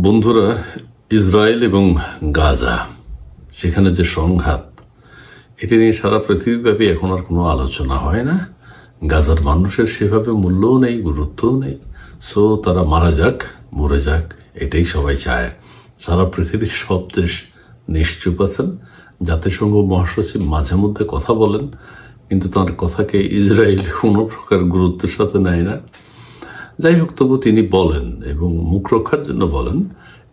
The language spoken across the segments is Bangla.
বন্ধুরা, ইসরায়েল এবং গাজা সেখানে যে সংঘাত, এটি নিয়ে সারা পৃথিবীব্যাপী এখন আর কোনো আলোচনা হয় না। গাজার মানুষের সেভাবে মূল্যও নেই, গুরুত্বও নেই। সো তারা মারা যাক, মরে যাক, এটাই সবাই চায়। সারা পৃথিবীর সব দেশ নিশ্চুপ আছেন। জাতিসংঘ মহাসচিব মাঝে মধ্যে কথা বলেন, কিন্তু তার কথাকে ইসরায়েল কোনো প্রকার গুরুত্বের সাথে নেয় না। যাই হোক, তবু তিনি বলেন এবং মুখ রক্ষার জন্য বলেন,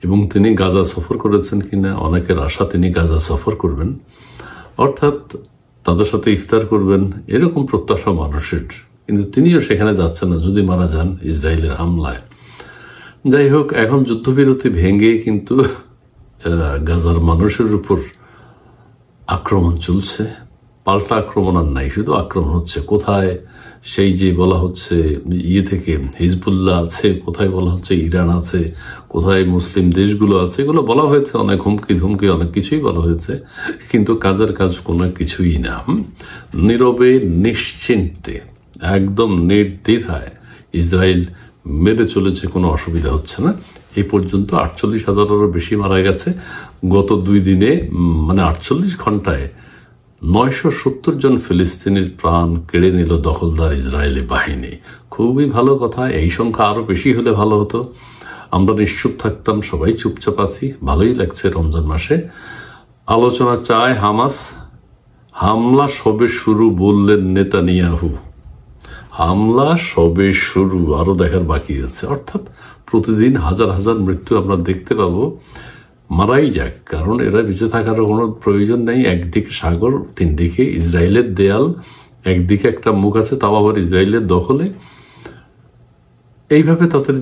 এবং তিনি গাজা সফর করেছেন কিনা অনেকের আশা তিনি গাজা সফর করবেন, অর্থাৎ তাদের সাথে ইফতার করবেন, এরকম প্রত্যাশা মানুষের। কিন্তু তিনিও সেখানে যাচ্ছেন না যদি মারা যান ইসরায়েলের হামলায়। যাই হোক, এখন যুদ্ধবিরতি ভেঙে কিন্তু গাজার মানুষের উপর আক্রমণ চলছে। পাল্টা আক্রমণ আর নাই, শুধু আক্রমণ হচ্ছে। কোথায় সেই যে বলা হচ্ছে থেকে হিজবুল্লাহ আছে, কোথায় বলা হচ্ছে ইরান আছে, কোথায় মুসলিম দেশগুলো আছে, এগুলো বলা হয়েছে। অনেক হুমকি ধুমকি অনেক কিছুই বলা হয়েছে, কিন্তু কাজের কাজ কোনো কিছুই না। নীরবে নিশ্চিন্তে একদম নির্দ্বিধায় ইসরায়েল মেরে চলেছে, কোনো অসুবিধা হচ্ছে না। এই পর্যন্ত 48,000-এরও বেশি মারা গেছে গত 2 দিনে, মানে 48 ঘন্টায় 970 জন ফিলিস্তিনির প্রাণ কেড়ে নিল দখলদার ইসরায়েলি বাহিনী। খুবই ভালো কথা। এই সংখ্যা আরো বেশি হলে ভালো হতো। আমরা নিশ্চুপ থাকতাম, সবাই চুপচাপ আছি, ভালোই লাগছে। রমজান মাসে আলোচনা চায় হামাস। হামলা সবে শুরু বললেন নেতানিয়াহু। হামলা সবে শুরু, আরো দেখার বাকি আছে। অর্থাৎ প্রতিদিন হাজার হাজার মৃত্যু আমরা দেখতে পাবো। মারাই যাক, কারণ এরা বেঁচে থাকার কোনো প্রয়োজন নেই। একদিকে সাগর, 3 দিকে ইসরায়েলের দেয়াল, একদিকে একটা মুখ আছে, তাও আবার ইসরায়েলের দখলে। এইভাবে তাদের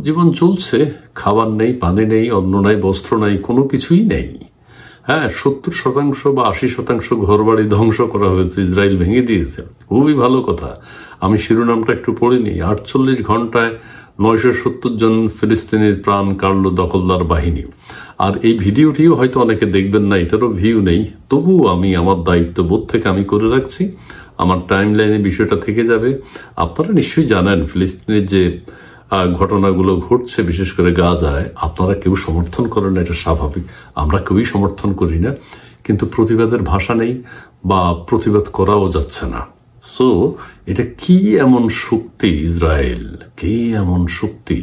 জীবন চলছে। খাবার নেই, পানি নেই, অন্ন নাই, বস্ত্র নাই, কোনো কিছুই নেই। হ্যাঁ, 70% বা 80% ঘরবাড়ি ধ্বংস করা হয়েছে, ইসরায়েল ভেঙে দিয়েছে। খুবই ভালো কথা। আমি শিরোনামটা একটু পড়িনি। 48 ঘন্টায় 970 জন ফিলিস্তিনির প্রাণ কাড়ল দখলদার বাহিনী। আর এই ভিডিওটিও হয়তো অনেকে দেখবেন না, এটারও ভিউ নেই। তবুও আমি আমার দায়িত্ববোধ থেকে আমি করে রাখছি। আমার টাইম লাইনে বিষয়টা থেকে যাবে। আপনারা নিশ্চয়ই জানেন ফিলিস্তিনের যে ঘটনাগুলো ঘটছে, বিশেষ করে গাজায়, আপনারা কেউ সমর্থন করেন না, এটা স্বাভাবিক। আমরা কেউই সমর্থন করি না, কিন্তু প্রতিবাদের ভাষা নেই বা প্রতিবাদ করাও যাচ্ছে না। সো এটা কি এমন শক্তি ইসরায়েল, কি এমন শক্তি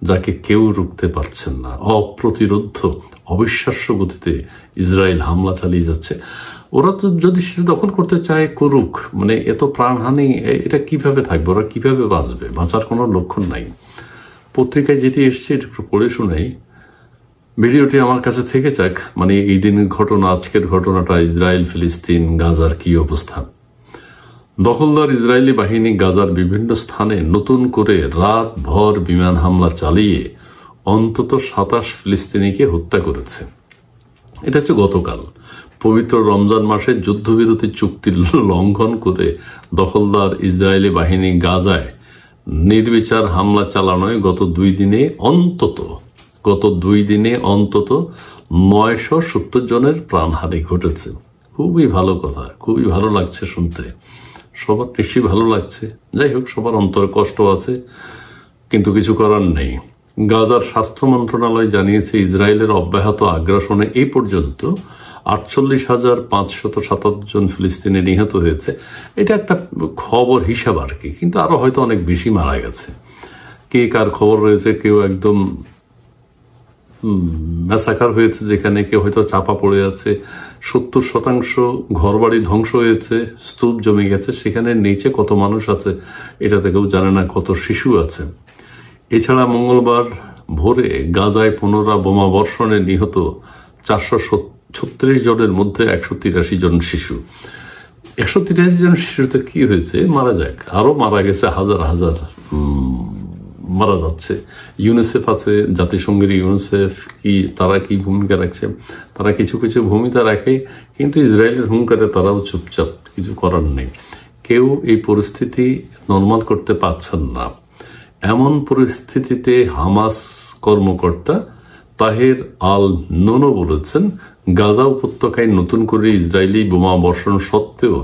যাকে কেউ রুখতে পারছেন না? অপ্রতিরোধ্য অবিশ্বাস্য গতিতে ইসরায়েল হামলা চালিয়ে যাচ্ছে। ওরা তো যদি সেটা দখল করতে চায় করুক, মানে এত প্রাণহানি, এটা কিভাবে থাকবে? ওরা কিভাবে বাঁচবে? বাঁচার কোনো লক্ষণ নাই। পত্রিকায় যেটি এসছে এটা একটু পড়ে শোনাই। ভিডিওটি আমার কাছে থেকে যাক। মানে এই দিনের ঘটনা, আজকের ঘটনাটা, ইসরায়েল ফিলিস্তিন গাজার কি অবস্থা। দখলদার ইসরায়েলি বাহিনী গাজার বিভিন্ন স্থানে নতুন করে রাত ভর বিমান হামলা চালিয়ে অন্তত 27 ফিলিস্তিনিকে হত্যা করেছে। এটা হচ্ছে গতকাল। পবিত্র রমজান মাসে যুদ্ধবিরতি চুক্তি লঙ্ঘন করে দখলদার ইসরায়েলি বাহিনী গাজায় নির্বিচার হামলা চালানোয় গত 2 দিনে অন্তত 970 জনের প্রাণহানি ঘটেছে। খুবই ভালো কথা, খুবই ভালো লাগছে শুনতে। সবার নিশ্চয়ই ভালো লাগছে। যাই হোক, সবার অন্তরে কষ্ট আছে, কিন্তু কিছু করার নেই। গাজার স্বাস্থ্য মন্ত্রণালয় জানিয়েছে ইসরায়েলের অব্যাহত আগ্রাসনে এই পর্যন্ত 48,577 জন ফিলিস্তিনি নিহত হয়েছে। এটা একটা খবর হিসাব আর কি, কিন্তু আরো হয়তো অনেক বেশি মারা গেছে। কে কার খবর রয়েছে, কেউ একদম ম্যাসাকার হয়েছে, যেখানে কেউ হয়তো চাপা পড়ে আছে। 70% ঘরবাড়ি ধ্বংস হয়েছে, স্তূপ জমে গেছে। সেখানে নিচে কত মানুষ আছে এটা থেকেও জানে না, কত শিশু আছে। এছাড়া মঙ্গলবার ভোরে গাজায় পুনরায় বোমা বর্ষণে নিহত 436 জনের মধ্যে 183 জন শিশু। 183 জন শিশুতে কি হয়েছে? মারা যাক, আরো মারা গেছে হাজার হাজার, মারা যাচ্ছে। ইউনিসেফ আছে, জাতিসংঘের ইউনিসেফ, তারা কি ভূমিকা রাখছে? তারা কিছু কিছু ভূমিকা রাখে, কিন্তু ইসরায়েলের হুঙ্কারে তারাও চুপচাপ, কিছু করার নেই। কেউ এই পরিস্থিতি নরমাল করতে পারছেন না। এমন পরিস্থিতিতে হামাস কর্মকর্তা তাহের আল নোনো বলেছেন, গাজা উপত্যকায় নতুন করে ইসরায়েলি বোমা বর্ষণ সত্ত্বেও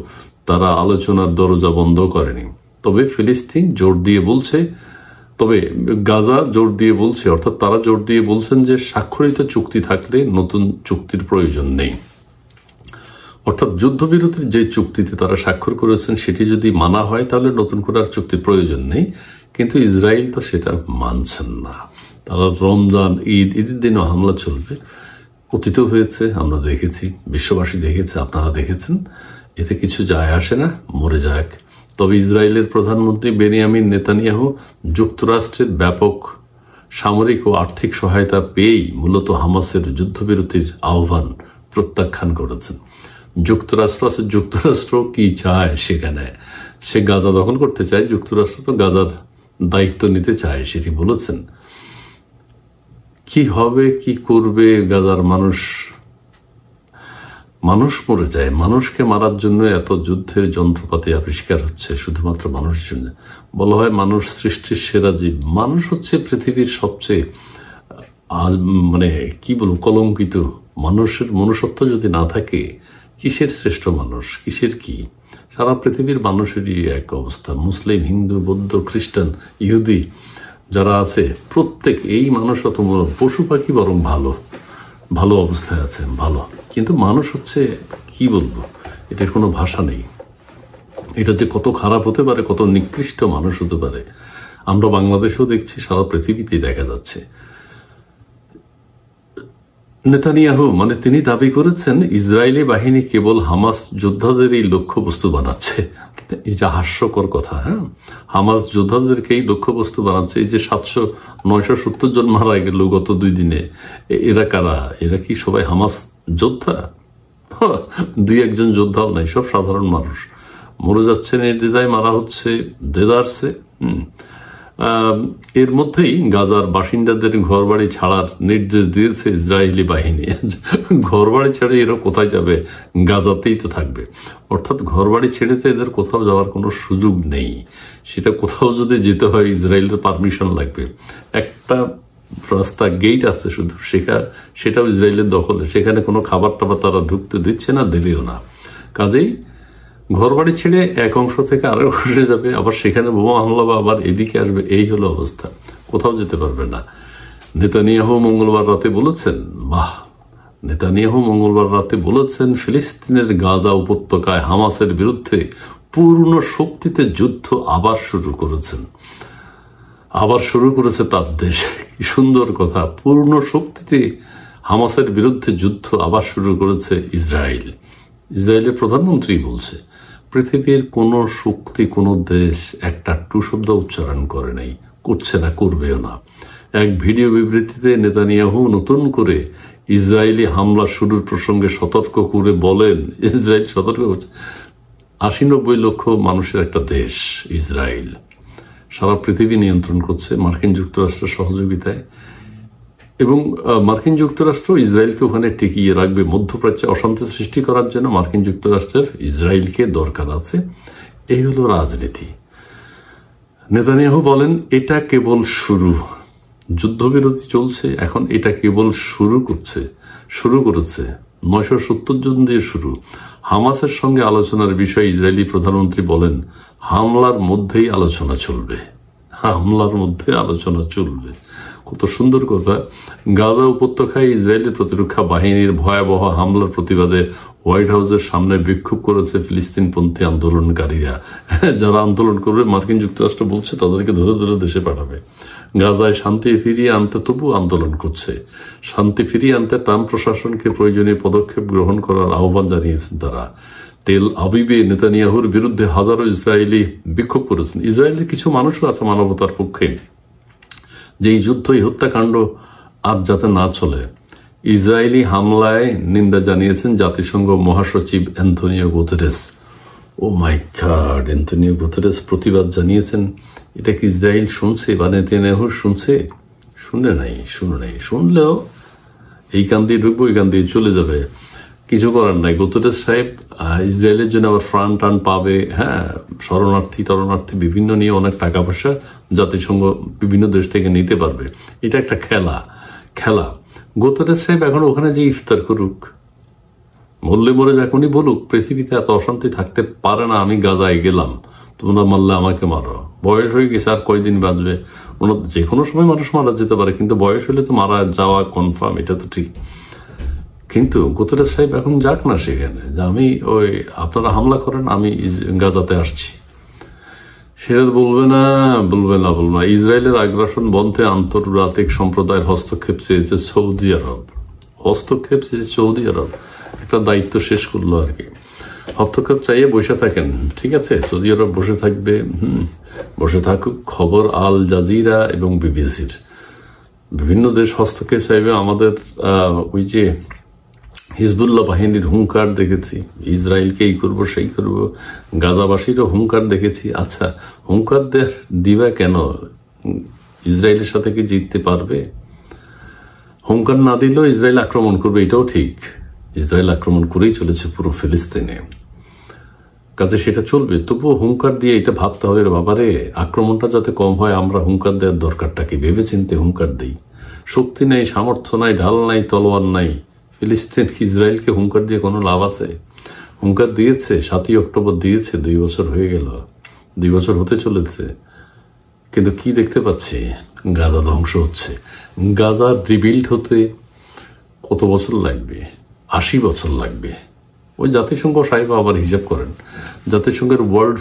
তারা আলোচনার দরজা বন্ধ করেনি। তবে ফিলিস্তিন জোর দিয়ে বলছে তবে গাজা জোর দিয়ে বলছে, অর্থাৎ তারা জোর দিয়ে বলছেন যে স্বাক্ষরিত চুক্তি থাকলে নতুন চুক্তির প্রয়োজন নেই। অর্থাৎ যুদ্ধবিরতির যে চুক্তিতে তারা স্বাক্ষর করেছেন সেটি যদি মানা হয় তাহলে নতুন করে আর চুক্তির প্রয়োজন নেই। কিন্তু ইসরায়েল তো সেটা মানছেন না। তারা রমজান, ঈদের দিনও হামলা চলবে। অতীত হয়েছে, আমরা দেখেছি, বিশ্ববাসী দেখেছে, আপনারা দেখেছেন। এতে কিছু যায় আসে না, মরে যাক। তবে ইসরায়েলের প্রধানমন্ত্রী বেনিয়ামিন নেতানিয়াহু যুক্তরাষ্ট্রের ব্যাপক সামরিক ও আর্থিক সহায়তা পেয়েই মূলত হামাসের যুদ্ধবিরতির আহ্বান প্রত্যাখ্যান করেছেন। যুক্তরাষ্ট্র কি চায় সেখানে? সে গাজা দখল করতে চায়, যুক্তরাষ্ট্র তো গাজার দায়িত্ব নিতে চায়, সেটি বলেছেন। কি হবে, কি করবে? গাজার মানুষ মরে যায়। মানুষকে মারার জন্য এত যুদ্ধের যন্ত্রপাতি আবিষ্কার হচ্ছে শুধুমাত্র মানুষের জন্য। বলা হয় মানুষ সৃষ্টির সেরা জীব। মানুষ হচ্ছে পৃথিবীর সবচেয়ে কি বলবো, কলঙ্কিত। মানুষের মনুষ্যত্ব যদি না থাকে, কিসের শ্রেষ্ঠ মানুষ, কিসের কি? সারা পৃথিবীর মানুষেরই এক অবস্থা। মুসলিম, হিন্দু, বৌদ্ধ, খ্রিস্টান, ইহুদি যারা আছে, প্রত্যেক এই মানুষরা তো পশু পাখি বরং ভালো অবস্থায় আছে, ভালো। কিন্তু মানুষ হচ্ছে, কি বলবো, এটার কোনো ভাষা নেই। এটা যে কত খারাপ হতে পারে, কত নিকৃষ্ট মানুষ হতে পারে, আমরা বাংলাদেশেও দেখছি, সারা পৃথিবীতেই দেখা যাচ্ছে। নেতানিয়াহু তিনি দাবি করেছেন ইসরায়েলি বাহিনী কেবল হামাস যোদ্ধাদেরই লক্ষ্যবস্তু বানাচ্ছে। এই যে হাস্যকর কথা, হ্যাঁ, হামাস যোদ্ধাদেরকেই লক্ষ্যবস্তু বানাচ্ছে। এই যে 970 জন মারা গেল গত 2 দিনে, এরা কারা? এরা কি সবাই হামাস যোদ্ধা? 2-1 জন যোদ্ধাও নাই, সব সাধারণ মানুষ মরে যাচ্ছে, নির্দ্বিধায় মারা হচ্ছে, দেদারসে। এর মধ্যেই গাজার বাসিন্দাদের ঘরবাড়ি ছাড়ার নির্দেশ দিয়েছে ইসরায়েলি বাহিনী। ঘরবাড়ি ছেড়ে এরা কোথায় যাবে? গাজাতেই তো থাকবে। অর্থাৎ ঘরবাড়ি ছেড়ে তো এদের কোথাও যাওয়ার কোনো সুযোগ নেই। সেটা কোথাও যদি যেতে হয় ইসরায়েলের পারমিশন লাগবে। একটা রাস্তা, গেট আছে শুধু, সেটাও ইসরায়েলের দখলে। সেখানে কোনো খাবার টাবার তারা ঢুকতে দিচ্ছে না, দেবেও না। কাজেই ঘরবাড়ি ছেড়ে এক অংশ থেকে আরেক অংশে যাবে, আবার সেখানে বোমা হামলা বা আবার এদিকে আসবে, এই হলো অবস্থা। কোথাও যেতে পারবে না। নেতানিয়াহু মঙ্গলবার রাতে বলেছেন ফিলিস্তিনের গাজা উপত্যকায় হামাসের বিরুদ্ধে পূর্ণ শক্তিতে যুদ্ধ আবার শুরু করেছে তার দেশ। কি সুন্দর কথা! পূর্ণ শক্তিতে হামাসের বিরুদ্ধে যুদ্ধ আবার শুরু করেছে ইসরায়েলের প্রধানমন্ত্রী বলছে। পৃথিবীর কোনো শক্তি, কোনো দেশ একটা টু শব্দ উচ্চারণ করে নাই, করছে না, করবেও না। এক ভিডিও বিবৃতিতে নেতানিয়াহু নতুন করে ইসরায়েলি হামলা শুরুর প্রসঙ্গে সতর্ক করে বলেন, ইসরায়েল সতর্ক করছে, 80-90 লক্ষ মানুষের একটা দেশ ইসরায়েল, সারা পৃথিবী নিয়ন্ত্রণ করছে মার্কিন যুক্তরাষ্ট্রের সহযোগিতায়। এবং মার্কিন যুক্তরাষ্ট্র ইসরায়েলকে ওখানে টিকিয়ে রাখবে। মধ্যপ্রাচ্যে অশান্তি সৃষ্টি করার জন্য মার্কিন যুক্তরাষ্ট্রের ইসরায়েলকে দরকার আছে। এই হলো রাজনীতি। নেতানিয়াহু বলেন এটা কেবল শুরু, যুদ্ধবিরতি চলছে এখন, এটা কেবল শুরু করেছে 970 জন দিয়ে শুরু। হামাসের সঙ্গে আলোচনার বিষয়ে ইসরায়েলি প্রধানমন্ত্রী বলেন হামলার মধ্যে আলোচনা চলবে। কত সুন্দর কথা! গাজা উপত্যকায় ইসরায়েলের প্রতিরক্ষা বাহিনীর ভয়াবহ হামলার প্রতিবাদে হোয়াইট হাউসের সামনে বিক্ষোভ করেছে ফিলিস্তিনপন্থী আন্দোলনকারীরা। যারা আন্দোলন করবে মার্কিন যুক্তরাষ্ট্র বলছে তাদেরকে ধরে ধরে দেশে পাঠাবে। গাজায় শান্তি ফিরিয়ে আনতে তবু আন্দোলন করছে। শান্তি ফিরিয়ে আনতে ট্রাম্প প্রশাসনকে প্রয়োজনীয় পদক্ষেপ গ্রহণ করার আহ্বান জানিয়েছেন তারা। তেল আবিবে নেতানিয়াহুর বিরুদ্ধে হাজারো ইসরায়েলি বিক্ষোভ করেছেন। ইসরায়েলের কিছু মানুষও আছে মানবতার পক্ষে, যে এই যুদ্ধ, এই হত্যাকাণ্ড আর যাতে না চলে। ইসরায়েলি হামলায় নিন্দা জানিয়েছেন জাতিসংঘ মহাসচিব অ্যান্তোনিও গুতেরেস। ও মাই গড, অ্যান্তোনিও গুতেরেস প্রতিবাদ জানিয়েছেন। এটা কি ইসরায়েল শুনছে বা নেতানিয়াহু শুনছে? শুনে নাই। শুনলেও এই কান দিয়ে ঢুকবো, এই কান দিয়ে চলে যাবে, কিছু করার নাই। গুতেরেস সাহেব ইসরায়েলের জন্য আবার টান পাবে। হ্যাঁ, শরণার্থী বিভিন্ন নিয়ে অনেক টাকা পয়সা জাতিসংঘ বিভিন্ন দেশ থেকে নিতে পারবে। এটা একটা খেলা। গুতেরেস সাহেব এখন ওখানে যে ইফতার করুক, মরলে মরে যাক, উনি বলুক পৃথিবীতে এত অশান্তি থাকতে পারে না, আমি গাজায় গেলাম, তোমরা মারলে আমাকে মারো, বয়স হয়ে গেছে আর কয়দিন বাঁচবে, যে কোনো সময় মানুষ মারা যেতে পারে, কিন্তু বয়স হলে তো মারা যাওয়া কনফার্ম, এটা তো ঠিক। কিন্তু গুতেরেস সাহেব এখন যাক না সেখানে, যে আমি আপনারা হামলা করেন, আমি গাজাতে আসছি, সেটা বলবে না। ইসরায়েলের আগ্রাসন বন্ধে আন্তর্জাতিক সম্প্রদায়ের হস্তক্ষেপ চেয়েছে সৌদি আরব, একটা দায়িত্ব শেষ করলো আর কি। হস্তক্ষেপ চাইয়ে বসে থাকেন, ঠিক আছে, সৌদি আরব বসে থাকবে, বসে থাকুক। খবর আল জাজিরা এবং বিবিসির বিভিন্ন দেশ হস্তক্ষেপ চাইবে। আমাদের ওই যে হিজবুল্লাহ বাহিনীর হুঙ্কার দেখেছি, ইসরায়েলকে এই করবো সেই করবো, গাজাবাসীরও হুঙ্কার দেখেছি। আচ্ছা, হুঙ্কার দিবা কেন? ইসরায়েলের সাথে কি জিততে পারবে? হুঙ্কার না দিলেও ইসরায়েল আক্রমণ করবে, এটাও ঠিক। ইসরায়েল আক্রমণ করেই চলেছে পুরো ফিলিস্তিনে, কাজে সেটা চলবে। তবুও হুঙ্কার দিয়ে এটা ভাবতে হবে, বাবারে আক্রমণটা যাতে কম হয়, আমরা হুঙ্কার দেওয়ার দরকারটা কি ভেবে চিনতে হুঙ্কার দিই। শক্তি নাই, সামর্থ্য নাই, ঢাল নাই, তলোয়ার নাই, ফিলিস্তিন ইসরায়েলকে হুঙ্কার দিয়ে কোনো লাভ আছে? হুঙ্কার দিয়েছে, 7ই অক্টোবর দিয়েছে, 2 বছর হয়ে গেল, 2 বছর হতে চলেছে, কিন্তু কি দেখতে পাচ্ছি? গাজা ধ্বংস হচ্ছে। গাজা রিবিল্ড হতে কত বছর লাগবে? 80 বছর লাগবে। ওই জাতিসংঘ সাহেব আবার হিসাব করেন, জাতিসংঘের ওয়ার্ল্ড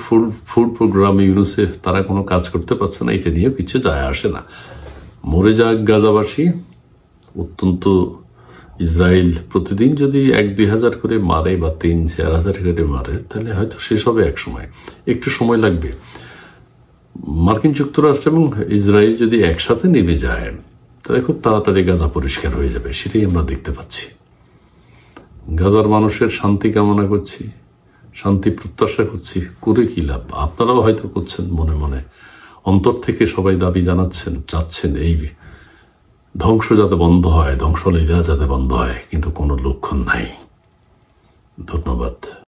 ফুড প্রোগ্রাম ইউনিসেফ, তারা কোনো কাজ করতে পারছে না, এটা নিয়েও কিছু যায় আসে না। মরে যাক গাজাবাসী। অত্যন্ত ইসরায়েল প্রতিদিন যদি 1-2 হাজার করে মারে বা 3-4 হাজার করে মারে, তাহলে হয়তো শেষ হবে এক সময়, একটু সময় লাগবে। মার্কিন যুক্তরাষ্ট্র এবং ইসরায়েল যদি একসাথে নেমে যায়, তাহলে খুব তাড়াতাড়ি গাজা পরিষ্কার হয়ে যাবে, সেটাই আমরা দেখতে পাচ্ছি। গাজার মানুষের শান্তি কামনা করছি, শান্তি প্রত্যাশা করছি, করে কি লাভ? আপনারাও হয়তো করছেন মনে মনে, অন্তর থেকে সবাই দাবি জানাচ্ছেন, চাচ্ছেন এই ধ্বংস যাতে বন্ধ হয়, ধ্বংসলীলা যাতে বন্ধ হয়, কিন্তু কোনো লক্ষণ নাই।